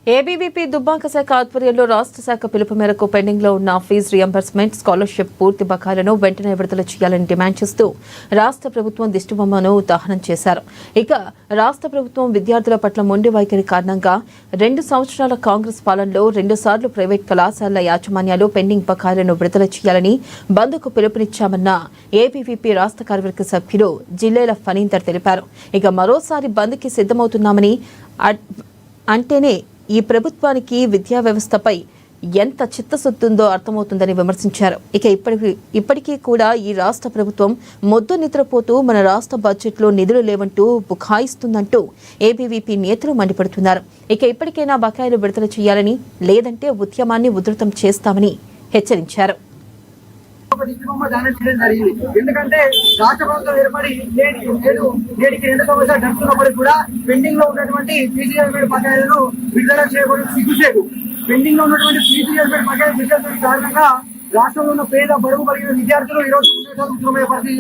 ABVP Dubbaka శాఖ ఆధ్వర్యంలో రాష్ట్ర శాఖ పిలుపు మేరకు పెండింగ్ లో ఉన్న ఫీజు రియంబర్స్మెంట్, స్కాలర్షిప్ పూర్తి బకాయిలను వెంటనే విడుదల చేయాలని డిమాండ్ చేస్తూ రాష్ట్ర ప్రభుత్వం దిష్టిబొమ్మను దహనం చేశారు. ఇక రాష్ట్ర ప్రభుత్వం విద్యార్థుల పట్ల మొండి వైఖరి కారణంగా 2 సంవత్సరాల కాంగ్రెస్ పాలనలో 2 సార్లు ప్రైవేట్ కళాశాలల యాజమాన్యాలు పెండింగ్ బకాయిలను విడుదల చేయాలని బంద్కు పిలుపునిచ్చామన్న ఏబీవీపీ రాష్ట్ర కార్యవర్గ సభ్యులు జిల్లేల ఫణీందర్ తెలిపారు. ఇక మరోసారి బంద్కి సిద్ధమవుతున్నామని అంటేనే ఈ ప్రభుత్వానికి విద్యా వ్యవస్థపై ఎంత చిత్తశుద్ధి అర్థమవుతుందని విమర్శించారు. ఇక ఇప్పటికీ కూడా ఈ రాష్ట్ర ప్రభుత్వం మొద్దు నిద్రపోతూ మన రాష్ట్ర బడ్జెట్లో నిధులు లేవంటూ బుకాయిస్తుందంటూ ఏబీవీపీ నేతలు మండిపడుతున్నారు. ఇక ఇప్పటికైనా బకాయిలు విడుదల చేయాలని, లేదంటే ఉద్యమాన్ని ఉధృతం చేస్తామని హెచ్చరించారు. ఎందుకంటే రాష్ట్ర ప్రభుత్వం ఏర్పడి నేటికి 2 సంవత్సరాలు గడుస్తున్నప్పటికీ కూడా పెండింగ్ లో ఉన్నటువంటి పీజీఎస్పీ బకాయిలను విడుదల చేయబడి సిగ్గుచేటు. పెండింగ్ లో ఉన్నటువంటి పీజీఎస్పీ బకాయిలు విడుదల కారణంగా రాష్ట్రంలో ఉన్న పేద బడుగు కలిగిన విద్యార్థులు ఈ రోజు పరిస్థితి